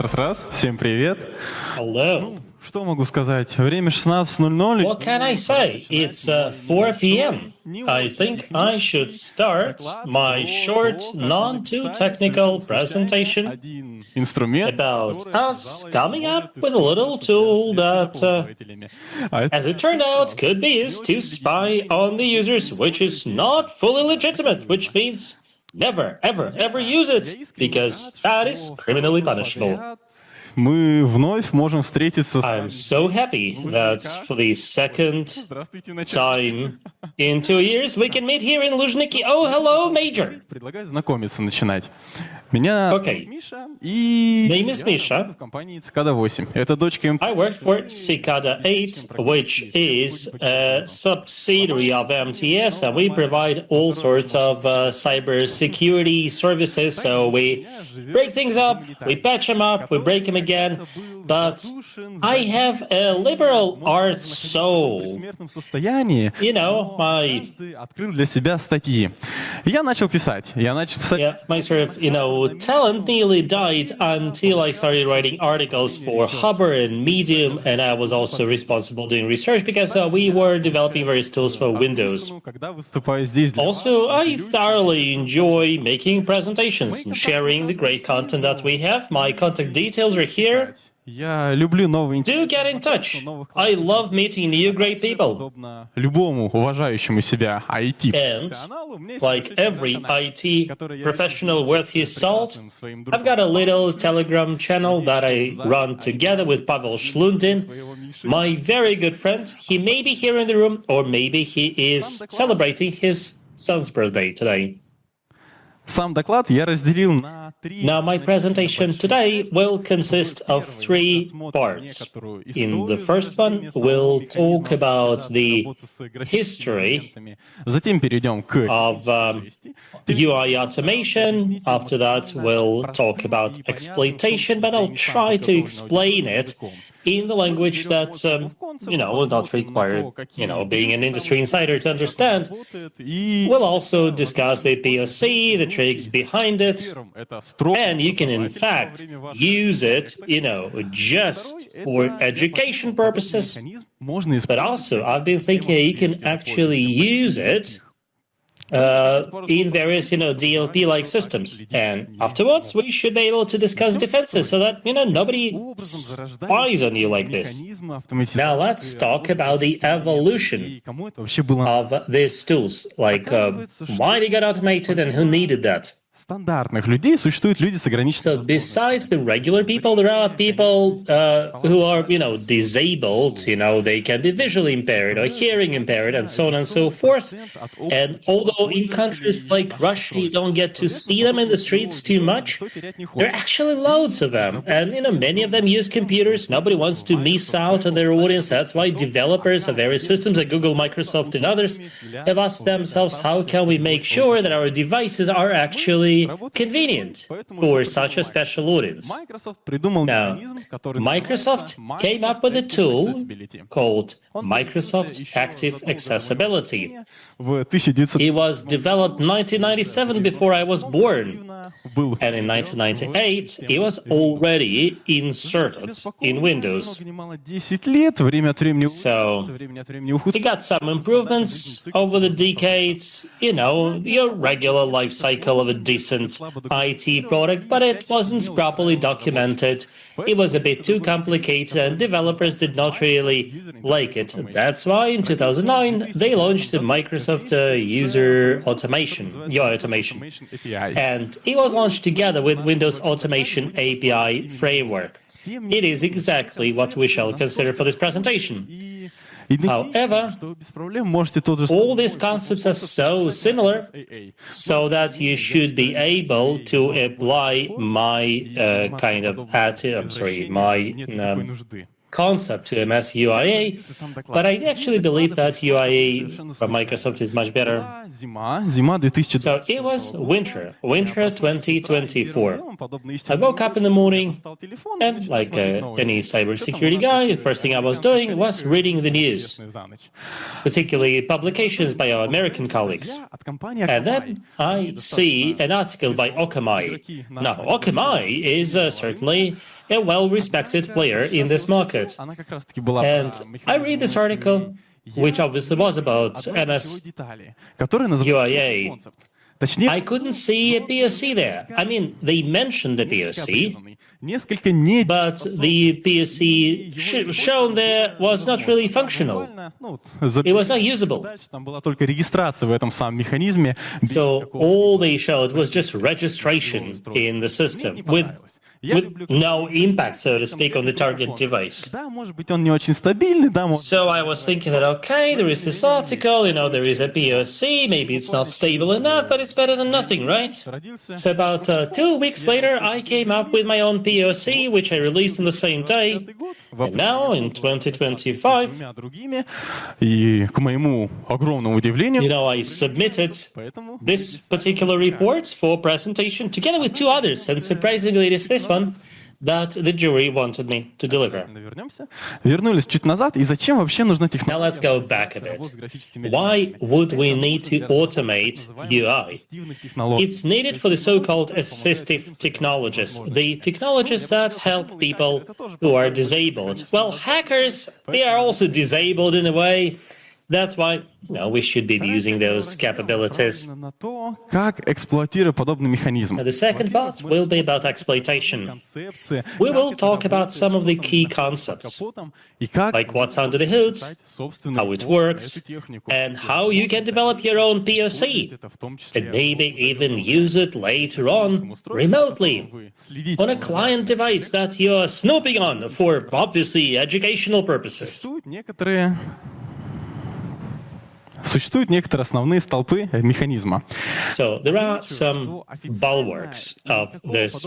Раз. Всем привет. Hello. Что могу сказать? Время 16:00. What can I say? It's 4 p.m. I think I should start my short, non-too-technical presentation Инструмент about us coming up with a little tool that, as it turned out, could be used to spy on the users, which is not fully legitimate, which means never, ever, ever use it, because that is criminally punishable. Мы вновь можем встретиться с... I'm so happy that for the second time in 2 years we can meet here in Luzhniki. Oh, hello, Major. Предлагаю знакомиться, начинать. Меня Okay. Миша, и Name is Misha. в компании Цикада 8. Это дочка I work for Cicada 8, which is a subsidiary of MTS, and we provide all sorts of cyber security services. So we break things up, we patch them up, we break them again. But I have a liberal arts soul. В состоянии You know, my открыл для себя статьи. Я начал писать. Yeah, my sort of, talent nearly died until I started writing articles for Hubber and Medium, and I was also responsible doing research because we were developing various tools for Windows. Когда выступаю здесь для Also, I thoroughly enjoy making presentations and sharing the great content that we have. My contact details are here. Я люблю новые Do get in touch. I love meeting new great people. Любому уважающему себя IT. And, like every IT professional worth his salt, I've got a little Telegram channel that I run together with Pavel Shlundin, my very good friend. He may be here in the room, or maybe he is celebrating his son's birthday today. Сам доклад я разделил на три. Now, my presentation today will consist of 3 parts. In the first one, we'll talk about the history Затем перейдем к of UI automation. After that, we'll talk about exploitation, but I'll try to explain it in the language that, will not require, being an industry insider to understand. We'll also discuss the POC, the tricks behind it, and you can, in fact, use it, just for education purposes. But also, I've been thinking you can actually use it in various, DLP-like systems. And afterwards, we should be able to discuss defenses so that, nobody spies on you like this. Now, let's talk about the evolution of these tools, like why they got automated and who needed that. стандартных людей существуют люди с ограниченными. So besides the regular people, there are people who are, disabled, they can be visually impaired or hearing impaired and so on and so forth. And although in countries like Russia, you don't get to see them in the streets too much, there are actually loads of them. And, many of them use computers. Nobody wants to miss out on their audience. That's why developers of various systems like Google, Microsoft, and others have asked themselves, how can we make sure that our devices are actually convenient for such a special audience? Now, Microsoft came up with a tool called Microsoft Active Accessibility. It was developed in 1997 before I was born. And in 1998, it was already inserted in Windows. So, it got some improvements over the decades, your regular life cycle of a decent IT product, but it wasn't properly documented. It was a bit too complicated, and developers did not really like it. That's why in 2009, they launched the Microsoft User Automation, UI Automation. And it was launched together with Windows Automation API Framework. It is exactly what we shall consider for this presentation. However, all these concepts are so similar, so that you should be able to apply my concept to MS UIA, but I actually believe that UIA from Microsoft is much better. So it was winter 2024. I woke up in the morning, and like any cybersecurity guy, the first thing I was doing was reading the news, particularly publications by our American colleagues. And then I see an article by Akamai. Now, Akamai is certainly a well-respected player in this market. And I read this article, which obviously was about MS UIA. I couldn't see a POC there. I mean, they mentioned the POC, but the POC shown there was not really functional. It was not usable. So all they showed was just registration in the system with no impact, so to speak, on the target device. So I was thinking that, okay, there is this article, there is a POC, maybe it's not stable enough, but it's better than nothing, right? So about 2 weeks later, I came up with my own POC, which I released on the same day. And now, in 2025, I submitted this particular report for presentation together with 2 others, and surprisingly, it is this one that the jury wanted me to deliver. Now let's go back a bit. Why would we need to automate UI? It's needed for the so-called assistive technologies, the technologies that help people who are disabled. Well, hackers, they are also disabled in a way. That's why we should be using those capabilities. Now, the second part will be about exploitation. We will talk about some of the key concepts, like what's under the hood, how it works, and how you can develop your own POC, and maybe even use it later on remotely on a client device that you're snooping on for obviously educational purposes. Существуют некоторые основные столпы механизма. So there are some bulwarks of this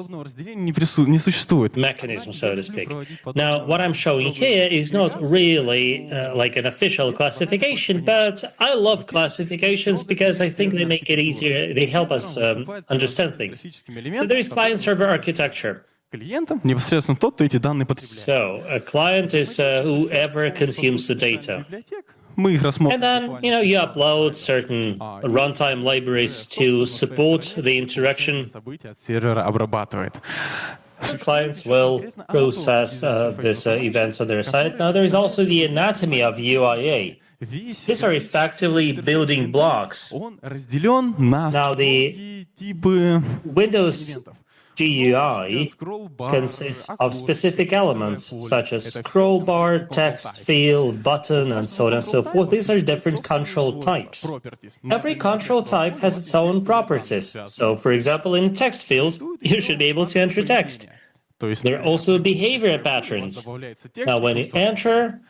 mechanism, so to speak. Now, what I'm showing here is not really like an official classification, but I love classifications because I think they make it easier. They help us understand things. So there is client-server architecture. So a client is whoever consumes the data. And then, you upload certain runtime libraries to support the interaction. Clients will process these events on their side. Now, there is also the anatomy of UIA. These are effectively building blocks. Now, the Windows GUI consists of specific elements such as scroll bar, text field, button, and so on and so forth. These are different control types. Every control type has its own properties. So, for example, in text field, you should be able to enter text. There are also behavior patterns. Now, when you enter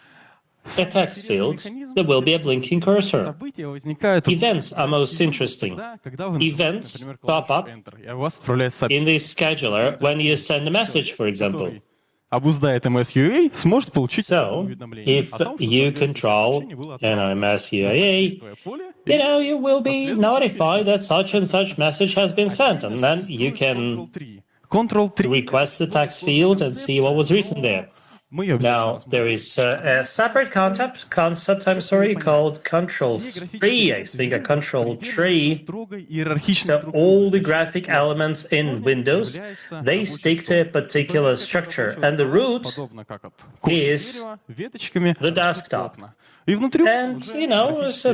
a text field, there will be a blinking cursor. Events are most interesting. Events pop up in the scheduler when you send a message, for example. So, if you control an MS UIA, you will be notified that such and such message has been sent, and then you can request the text field and see what was written there. Now, there is a separate concept, called control tree, I think, a control tree. So all the graphic elements in Windows, they stick to a particular structure, and the root is the desktop. And,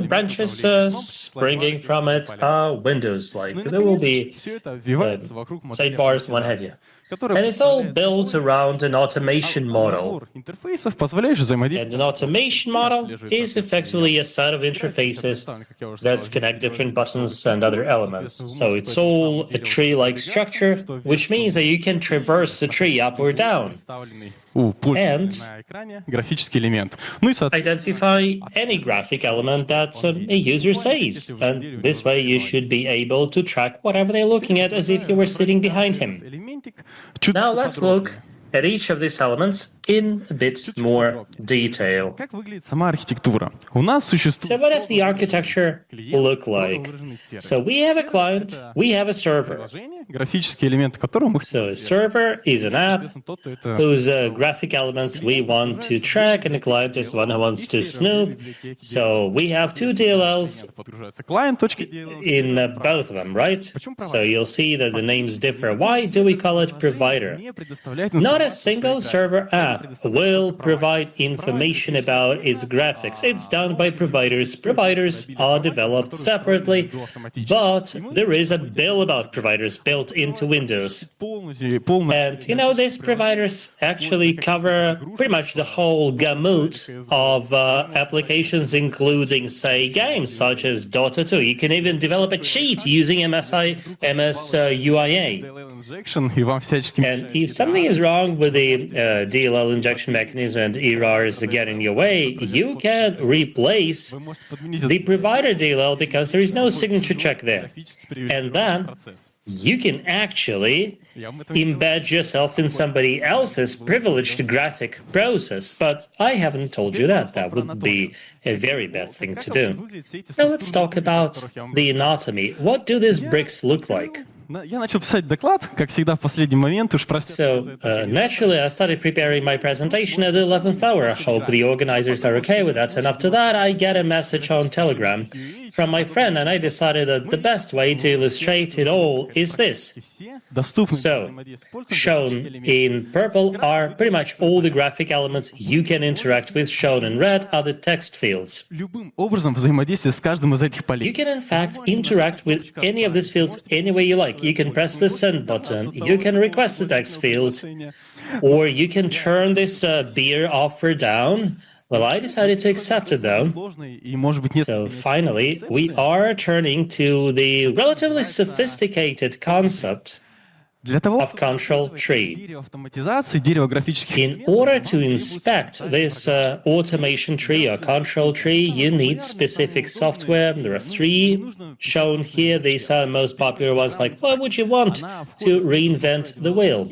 branches springing from it are Windows, like there will be sidebars, what have you. And it's all built around an automation model. And an automation model is effectively a set of interfaces that connect different buttons and other elements. So it's all a tree-like structure, which means that you can traverse the tree up or down and identify any graphic element that a user says. And this way you should be able to track whatever they're looking at as if you were sitting behind him. Now let's look at each of these elements in a bit more detail. So what does the architecture look like? So we have a client, we have a server. So a server is an app whose graphic elements we want to track, and the client is the one who wants to snoop. So we have 2 DLLs in both of them, right? So you'll see that the names differ. Why do we call it provider? Not not a single server app will provide information about its graphics. It's done by providers. Providers are developed separately, but there is a bill about providers built into Windows. And, these providers actually cover pretty much the whole gamut of applications, including, say, games such as Dota 2. You can even develop a cheat using MSUIA. And if something is wrong with the DLL injection mechanism and errors get in your way, you can replace the provider DLL because there is no signature check there. And then you can actually embed yourself in somebody else's privileged graphic process. But I haven't told you that. That would be a very bad thing to do. Now let's talk about the anatomy. What do these bricks look like? So, naturally, I started preparing my presentation at the 11th hour. I hope the organizers are okay with that. And after that, I get a message on Telegram from my friend, and I decided that the best way to illustrate it all is this. So, shown in purple are pretty much all the graphic elements you can interact with. Shown in red are the text fields. You can, in fact, interact with any of these fields any way you like. You can press the send button, you can request the text field, or you can turn this beer offer down. Well, I decided to accept it, though. So finally, we are turning to the relatively sophisticated concept of control tree. In order to inspect this automation tree or control tree, you need specific software. There are 3 shown here. These are the most popular ones, like why would you want to reinvent the wheel?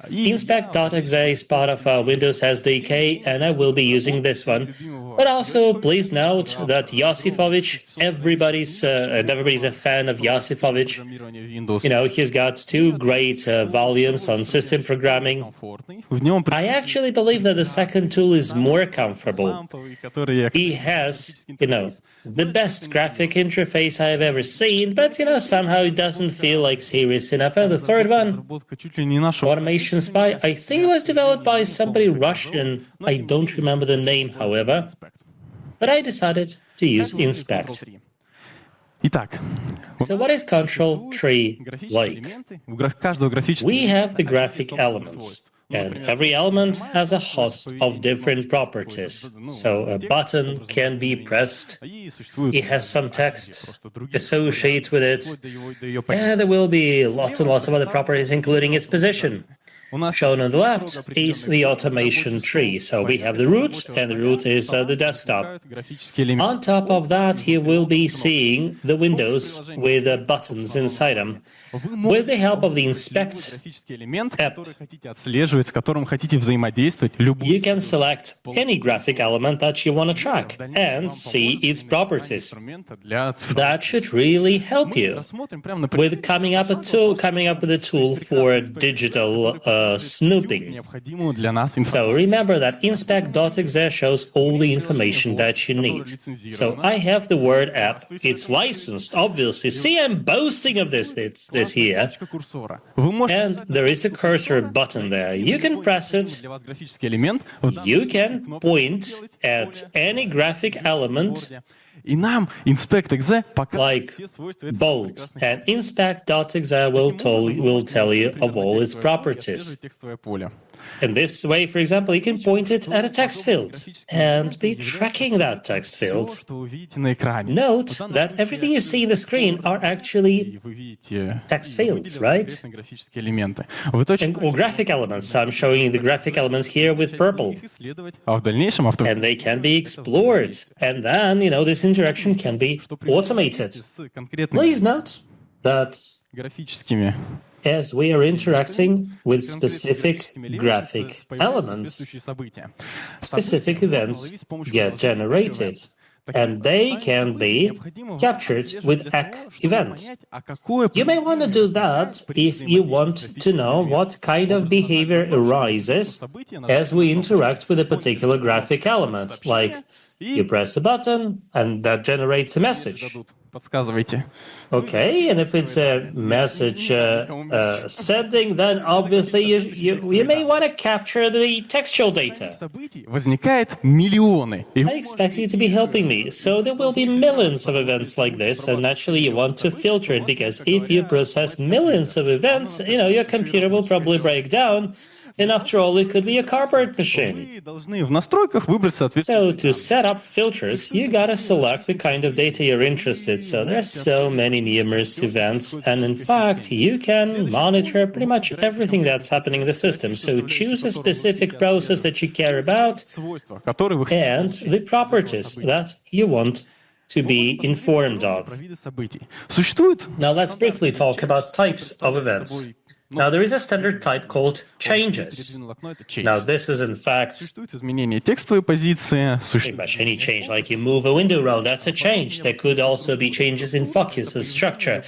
Inspect.exe is part of Windows SDK, and I will be using this one. But also, please note that Josifovich, everybody's a fan of Josifovich. He's got 2 great volumes on system programming. I actually believe that the second tool is more comfortable. He has, the best graphic interface I have ever seen, but, somehow it doesn't feel like serious enough. And the third one, Automation Spy, I think it was developed by somebody Russian. I don't remember the name, however. But I decided to use Inspect. So what is control tree like? We have the graphic elements, and every element has a host of different properties. So a button can be pressed, it has some text associated with it, and there will be lots and lots of other properties, including its position. Shown on the left is the automation tree. So we have the root, and the root is the desktop. On top of that, you will be seeing the windows with buttons inside them. With the help of the Inspect app, you can select any graphic element that you want to track and see its properties. That should really help you with coming up with a tool for digital snooping. So remember that inspect.exe shows all the information that you need. So I have the Word app. It's licensed, obviously. See, I'm boasting of this here. And there is a cursor button there. You can press it. You can point at any graphic element like bold, and inspect.exe will tell you of all its properties. In this way, for example, you can point it at a text field and be tracking that text field. Note that everything you see in the screen are actually text fields, right? Or graphic elements. I'm showing you the graphic elements here with purple. And they can be explored. And then, this interaction can be automated. Please note that as we are interacting with specific graphic elements, specific events get generated, and they can be captured with ec event. You may want to do that if you want to know what kind of behavior arises as we interact with a particular graphic element, like You press a button, and that generates a message. Подсказывайте. Okay, and if it's a message sending, then obviously you may want to capture the textual data. Событий возникает миллионы. И I expect you to be helping me. So there will be millions of events like this, and naturally you want to filter it, because if you process millions of events, your computer will probably break down. And after all, it could be a cardboard machine. вы должны в настройках выбрать So соответствующий. to set up filters, you gotta select the kind of data you're interested. So there are so many numerous events, and in fact, you can monitor pretty much everything that's happening in the system. So choose a specific process that you care about свойства, которые вы and the properties that you want to be informed of. про виды событий. Существует Now let's briefly talk about types of events. Now there is a standard type called changes. окно, это change. Now this is in fact Существует изменение текстовой позиции, pretty существует much any change, like you move a window around, that's a change. There could also be changes in focus and structure.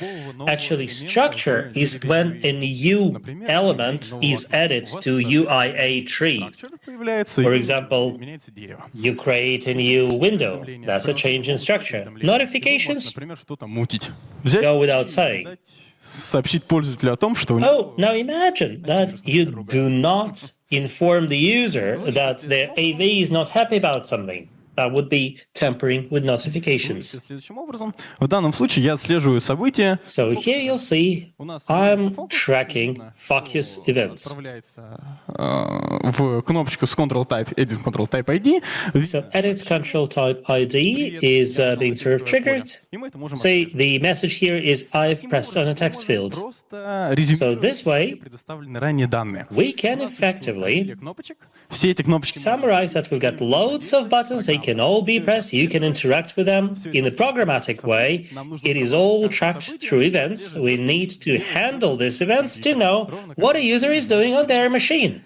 Actually, structure is when a new element is added to UIA tree. появляется, For и example, меняется дерево. you create a new window. That's a change in structure. Notifications Например, что-то мутить. Взять, go without saying. сообщить пользователю о том, что у него Oh, now imagine that you do not inform the user that their AV is not happy about something. That would be tampering with notifications. следующим образом. В данном случае я отслеживаю события. So here you'll see I'm tracking focus events. Отправляется в кнопочку с Control-Type, Edit Control-Type ID. So edit control type ID is being sort of triggered. И мы это можем Say the message here is I've pressed on a text field. просто So резюмировать this way, предоставленные ранее данные. we can effectively Кнопочек. Все эти кнопочки summarize that we've got loads of buttons. They can all be pressed. You can interact with them in a programmatic way. It is all tracked through events. We need to handle these events to know what a user is doing on their machine,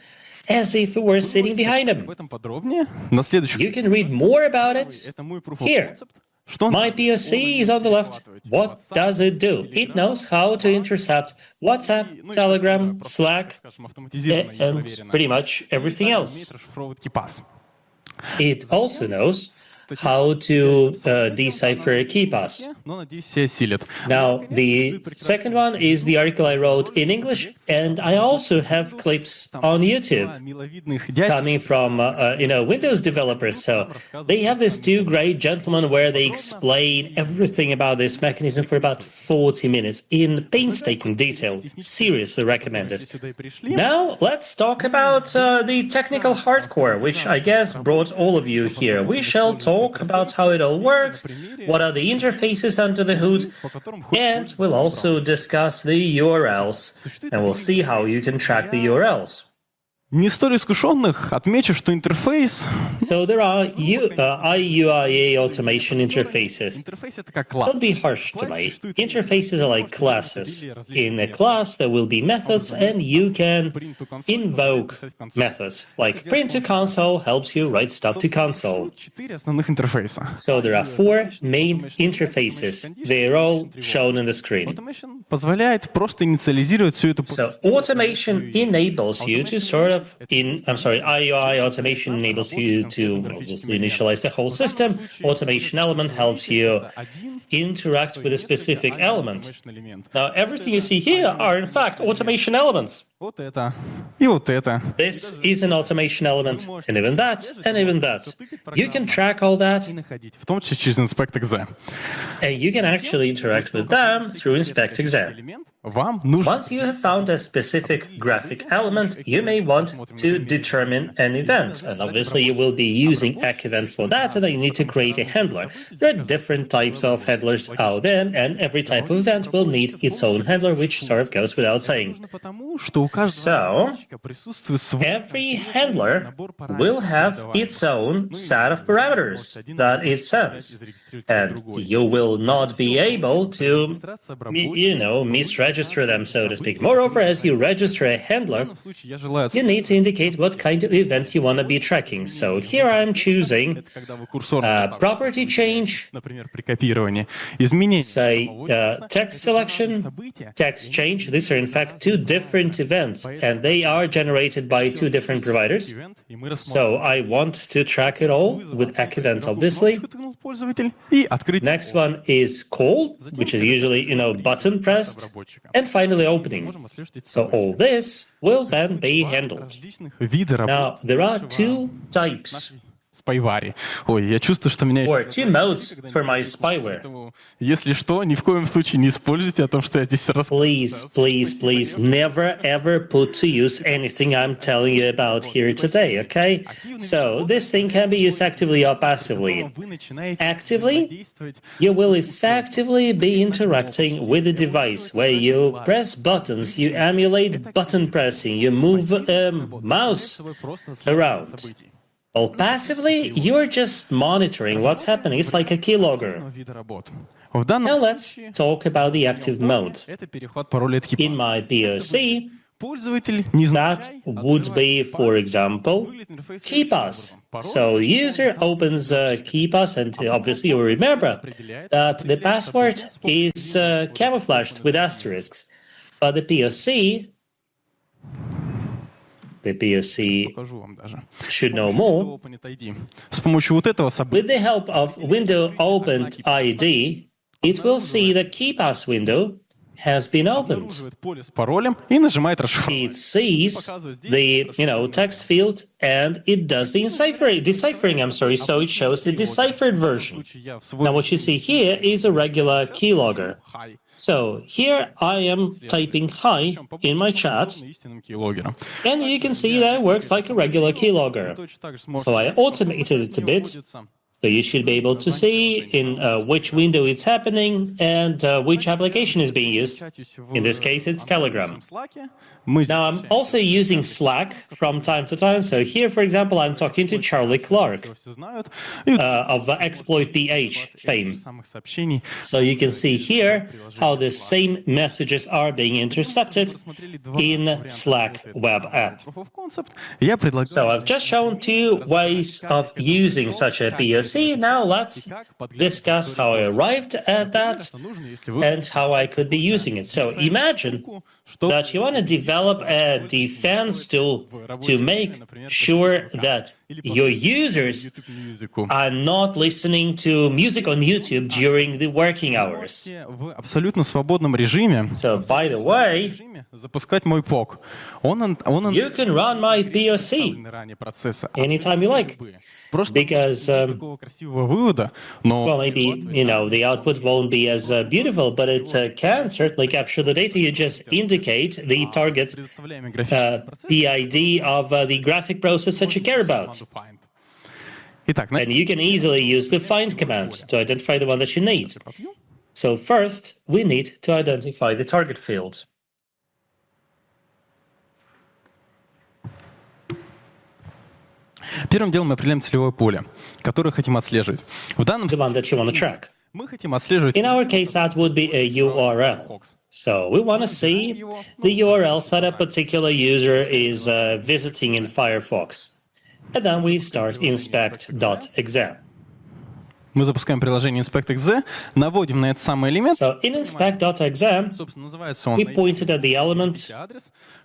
as if we were sitting behind об them. этом подробнее на следующих. You can read more about it Это мой proof of here. concept. Что My POC is on the left. What does it do? It knows how to intercept WhatsApp, Telegram, Slack, скажем, автоматизированно и and проверено. pretty much everything Умеет else. расшифровывать KeePass. It also knows how to decipher KeePass. Но, надеюсь, все осилят. Now, the second one is the article I wrote in English, and I also have clips on YouTube Миловидных дядь. coming from Windows developers. So they have these two great gentlemen where they explain everything about this mechanism for about 40 minutes in painstaking detail. Seriously recommended. Сюда и пришли. Now let's talk about the technical hardcore, which I guess brought all of you here. We shall talk about how it all works, what are the interfaces under the hood, and we'll also discuss the URLs, and we'll see how you can track the URLs. Не столь искушенных отмечу, что интерфейс. So there are IUIA automation interfaces. Интерфейс это как класс. Don't be harsh to me. Interfaces are like classes. In a class, there will be methods, and you can invoke methods. Like print to console helps you write stuff to console. 4 основных интерфейса. So there are 4 main interfaces. They're all shown on the screen. Automation позволяет просто инициализировать всю эту So automation enables you to sort of IUI automation enables you to obviously initialize the whole system. Automation element helps you interact with a specific element. Now, everything you see here are in fact automation elements. Вот это и вот это. This is an automation element, and even that, and even that. You can track all that, И находить, в том числе через Inspect.exe. and you can actually interact with them through Inspect.exe. Элемент вам нужен. Once you have found a specific graphic element, you may want to determine an event. And obviously, you will be using AcEvent for that, and then you need to create a handler. There are different types of handlers out there, and every type of event will need its own handler, which sort of goes without saying. Потому что у каждого So, разработчика присутствует свой every handler will have its own set of parameters that it sends. And you will not be able to, misregister register them, so to speak. Moreover, as you register a handler, you need to indicate what kind of event you want to be tracking. So here I'm choosing property change, say text selection, text change. These are in fact two different events, and they are generated by two different providers. So I want to track it all with ACK event, obviously. Next one is call, which is usually, button pressed, and finally opening. So all this will then be handled. Now, there are two types. Or two modes for my spyware. Если что, ни в коем случае не используйте о том, что я здесь Please, please, please, never ever put to use anything I'm telling you about here today, okay? So, this thing can be used actively or passively. Actively, you will effectively be interacting with the device, where you press buttons, you emulate button pressing, you move a mouse around. Well, passively, you're just monitoring what's happening. It's like a keylogger. Now let's talk about the active mode. In my POC, that would be, for example, KeePass. So the user opens KeePass, and obviously you will remember that the password is camouflaged with asterisks. But the POC should know more. With the help of window opened ID, it will see the KeePass window has been opened. It sees the text field and it does the deciphering, so it shows the deciphered version. Now what you see here is a regular keylogger. So here I am typing hi in my chat, and you can see that it works like a regular keylogger. So I automated it a bit, so you should be able to see in which window it's happening and which application is being used. In this case, it's Telegram. Now, I'm also using Slack from time to time. So here, for example, I'm talking to Charlie Clark of Exploit PH fame. So you can see here how the same messages are being intercepted in Slack web app. So I've just shown two ways of using such a POC. Now let's discuss how I arrived at that and how I could be using it. So imagine that you want to develop a defense tool to make sure that your users are not listening to music on YouTube during the working hours. So, by the way, you can run my POC anytime you like. Because, well, maybe, the output won't be as beautiful, but it can certainly capture the data. You just indicate the target PID of the graphic process that you care about. And you can easily use the find command to identify the one that you need. So first, we need to identify the target field. Первым делом мы определяем целевое поле, которое хотим отслеживать. В данном The one that you want to track. мы хотим отслеживать. In our case, that would be a URL. So we want to see the URLs that a particular user is visiting in Firefox. And then we start inspect.exe. Мы запускаем приложение inspect.exe, наводим на этот самый элемент. So in inspect.exe, we pointed at the element.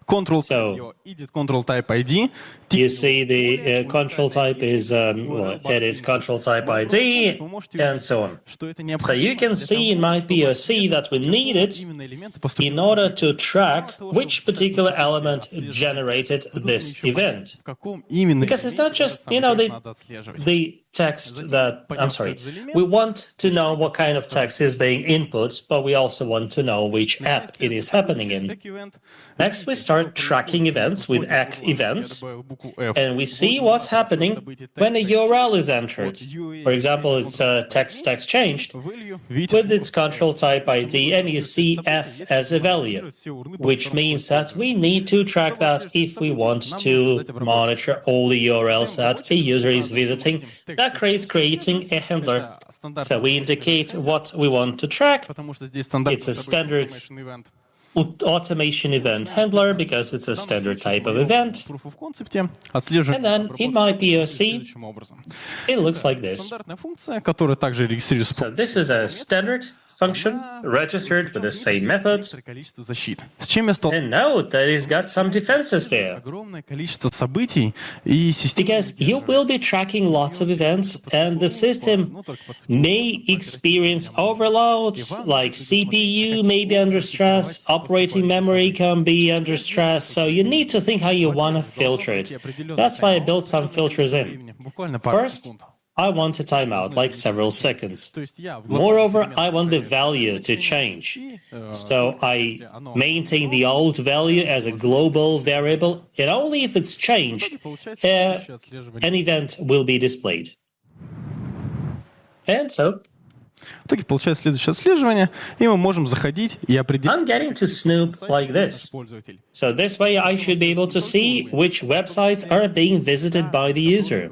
Control So edit control type ID. you see the control type is edit control type ID and so on. So you can see in my POC that we need it in order to track which particular element generated this event. Because it's not just, the text that, I'm sorry, we want to know what kind of text is being input, but we also want to know which app it is happening in. Next, we start tracking events with ACK events, and we see what's happening when a URL is entered. For example, it's text changed with its control type ID, and you see F as a value, which means that we need to track that if we want to monitor all the URLs that a user is visiting. That creating a handler. So we indicate what we want to track. It's a standard automation event handler because it's a standard type of event. And then in my POC, it looks like this. So this is a standard function registered with the same method. And note that it's got some defenses there. Because you will be tracking lots of events, and the system may experience overload, like CPU may be under stress, operating memory can be under stress, so you need to think how you want to filter it. That's why I built some filters in. First, I want a timeout, like several seconds. Moreover, I want the value to change. So I maintain the old value as a global variable, and only if it's changed, an event will be displayed. And so, В итоге получается следующее отслеживание, и мы можем заходить и определить... I'm getting to snoop like this. So this way I should be able to see which websites are being visited by the user.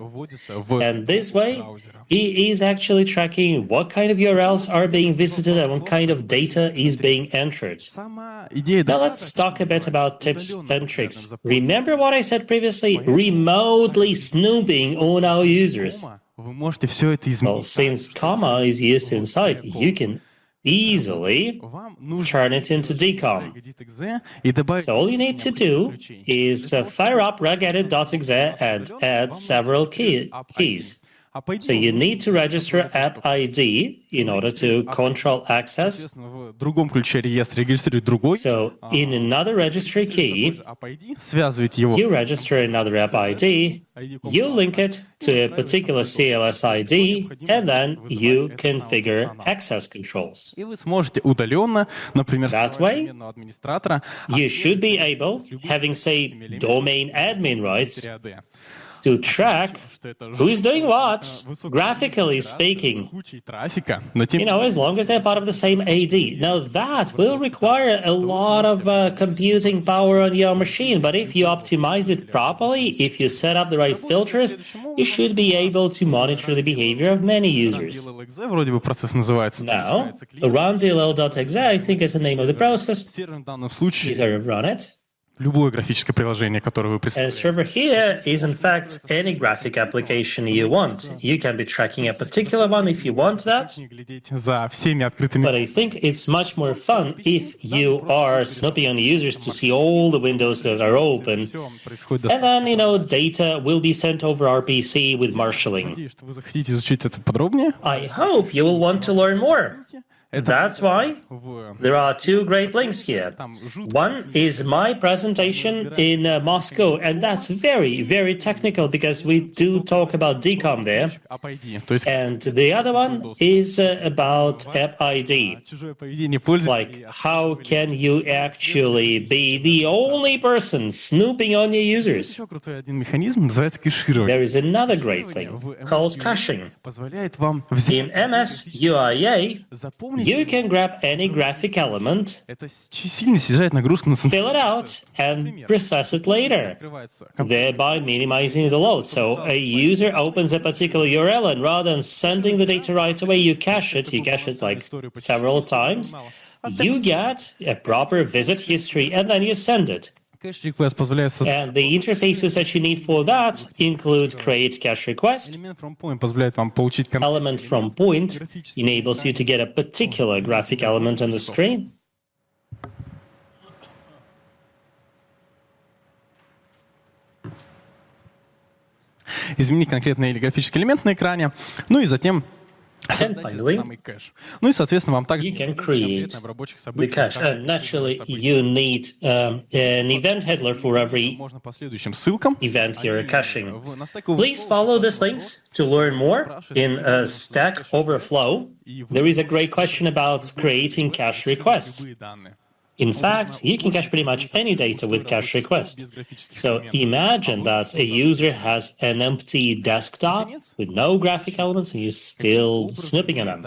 And this way, he is actually tracking what kind of URLs are being visited and what kind of data is being entered. Now let's talk a bit about tips and tricks. Remember what I said previously? Remotely snooping on our users. Well, since comma is used inside, you can easily turn it into decom. So all you need to do is fire up regedit.exe and add several keys. So you need to register app ID in order to control access. So in another registry key, you register another app ID, you link it to a particular CLS ID, and then you configure access controls. That way, you should be able, having, say, domain admin rights, to track who is doing what, graphically speaking, as long as they're part of the same AD. Now, that will require a lot of computing power on your machine, but if you optimize it properly, if you set up the right filters, you should be able to monitor the behavior of many users. Now, run.dll.exe, I think is the name of the process. User run it. Любое графическое приложение, которое вы представляете. And server here is in fact any graphic application you want. You can be tracking a particular one if you want that. But I think it's much more fun if you are snooping on the users to see all the windows that are open. And then, data will be sent over RPC with marshalling. I hope you will want to learn more. That's why there are two great links here. One is my presentation in Moscow, and that's very, very technical because we do talk about decom there. And the other one is about app ID. Like, how can you actually be the only person snooping on your users? There is another great thing called caching. In MS UIA, you can grab any graphic element, fill it out, and process it later, thereby minimizing the load. So a user opens a particular URL, and rather than sending the data right away, you cache it like several times. You get a proper visit history, and then you send it. And the interfaces that you need for that include create cache request. Element from point enables you to get a particular graphic element on the screen. Изменить конкретный или графический элемент на экране, и затем And finally, you can create the cache. And naturally, you need an event handler for every event you're caching. Please follow these links to learn more. In Stack Overflow, there is a great question about creating cache requests. In fact, you can cache pretty much any data with cache request. So imagine that a user has an empty desktop with no graphic elements and you're still snooping on them.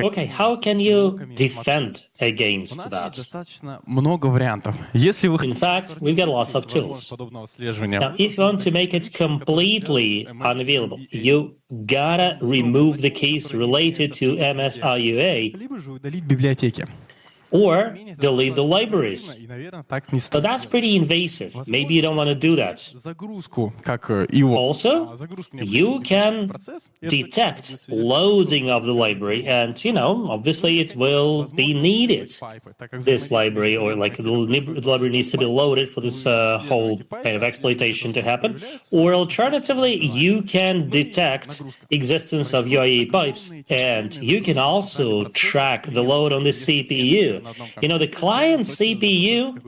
Okay, how can you defend against that? In fact, we've got lots of tools. Now, if you want to make it completely unavailable, you gotta remove the keys related to MSIUA. or delete the libraries. И, наверное, так не So стоит. that's pretty invasive. Maybe you don't want to do that. Загрузку, как его. Also, you can detect loading of the library, and obviously it will be needed. This library, or like the library, needs to be loaded for this whole kind of exploitation to happen. Or alternatively, you can detect existence of UIE pipes, and you can also track the load on the CPU. The client CPU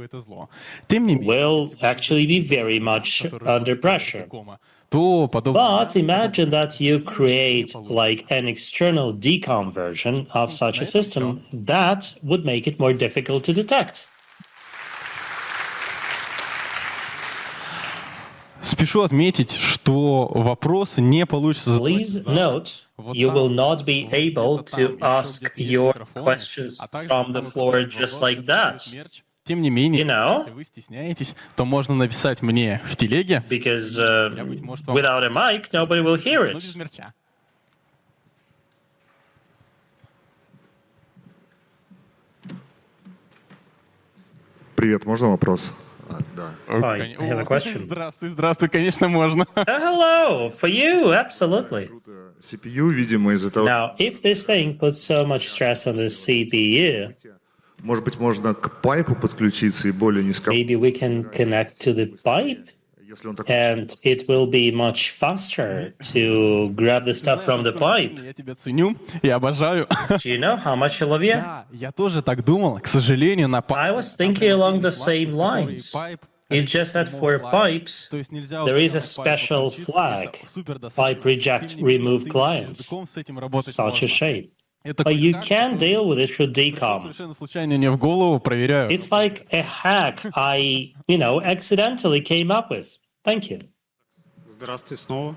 will actually be very much under pressure. But imagine that you create like an external DCOM version of such a system. That would make it more difficult to detect. Спешу отметить, что вопросы не получится задавать. Please note, you will not be able to ask your questions from the floor just like that. Тем не менее, если вы стесняетесь, то можно написать мне в телеге. Because without a mic, nobody will hear it. Привет, можно вопрос? Да. Hi, I have a question. Здравствуй, конечно, можно. Hello, for you, absolutely. CPU, видимо, из-за того... Now, if this thing puts so much stress on the CPU, может быть, можно к пайпу подключиться и более низко... maybe we can connect to the pipe, and it will be much faster to grab the stuff from the pipe. Я тебя ценю и обожаю. Do you know how much I love you? Я тоже так думал. К сожалению, на I was thinking along the same lines. It's just that for pipes, there is a special flag, pipe reject remove clients, such a shame. But you can deal with it through DCOM. Совершенно случайно мне в голову, проверяю. It's like a hack I, accidentally came up with. Thank you. Здравствуй снова.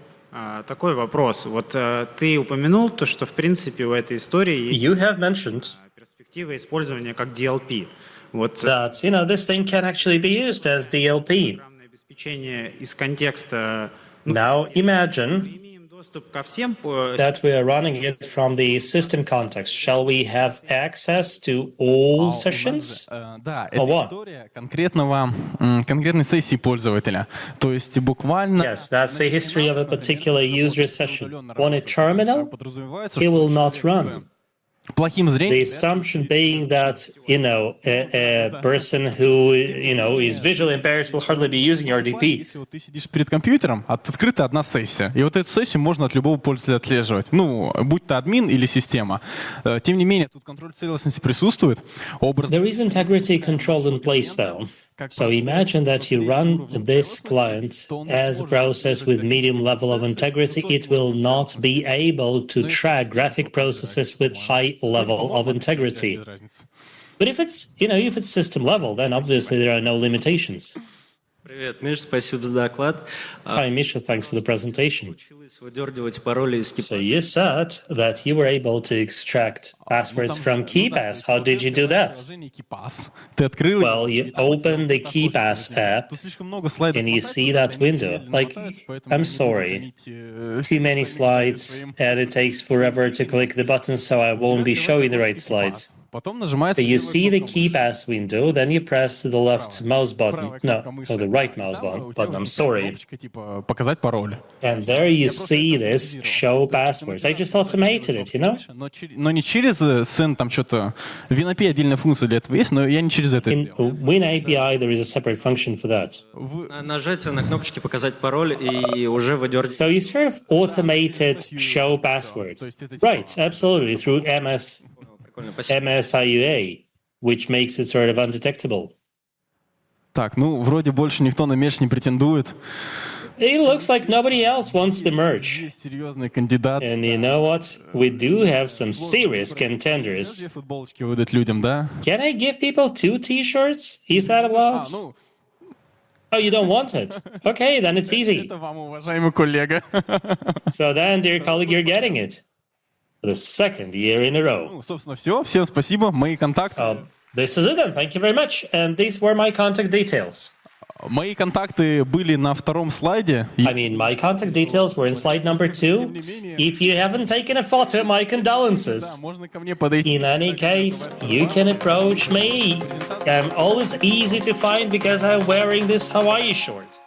Такой вопрос. Вот ты упомянул то, что в принципе у этой истории есть You have mentioned перспектива использования как DLP. Вот that, this thing can actually be used as DLP. программное обеспечение из контекста. Now imagine Имеем доступ ко всем. that we are running it from the system context. Shall we have access to all sessions? Да, Or это what? история конкретной сессии пользователя. То есть буквально... Yes, that's the history of a particular user session. On a terminal, Подразумевается, it will not run. плохим The зрением... assumption being that, a person who, is visually impaired will hardly be using RDP. Если вот ты сидишь перед компьютером, открыта одна сессия. И вот эту сессию можно от любого пользователя отслеживать. Будь то админ или система. Тем не менее, тут контроль целостности присутствует. There is integrity control in place, though. So imagine that you run this client as a process with medium level of integrity. It will not be able to track graphic processes with high level of integrity. But if it's system level, then obviously there are no limitations. Привет, Миш, спасибо за доклад. Hi, Misha, thanks for the presentation. Получилось выдергивать пароли из So you said that you were able to extract passwords from KeePass. How did you do that? Ты открыл... Well, you open the KeePass app Тут слишком много слайдов. and you see that window. Like, I'm sorry, too many slides, and it takes forever to click the buttons, so I won't be showing the right slides. Потом нажимается... So you see the KeePass window, then you press the left mouse button, or the right mouse button, I'm sorry. Типа показать пароль. And there you see this show passwords. I just automated it, Но не через Send, там что-то... В WinAPI отдельная функция для этого есть, но я не через это In сделал. WinAPI, there is a separate function for that. Нажатие на кнопочки «Показать пароль» и уже выдергивать. So you sort of automated show passwords. Right, absolutely, through Прикольно, спасибо. MSIUA, which makes it sort of undetectable. Так, вроде больше никто на мерч не претендует. It looks like nobody else wants the merge. Есть серьезный кандидат. And you know what? We do have some serious contenders. Две футболочки выдать людям, да? Can I give people 2 t-shirts? Is that allowed? Oh, you don't want it? Okay, then it's easy. Это вам, уважаемый коллега. So then, dear colleague, you're getting it. For the 2nd year in a row. Собственно, все. Всем спасибо. Мои контакты. This is it then. Thank you very much. And these were my contact details. Мои контакты были на втором слайде. I mean, my contact details were in slide number 2. If you haven't taken a photo, my condolences. Можно ко мне подойти. In any case, you can approach me. I'm always easy to find because I'm wearing this Hawaii short.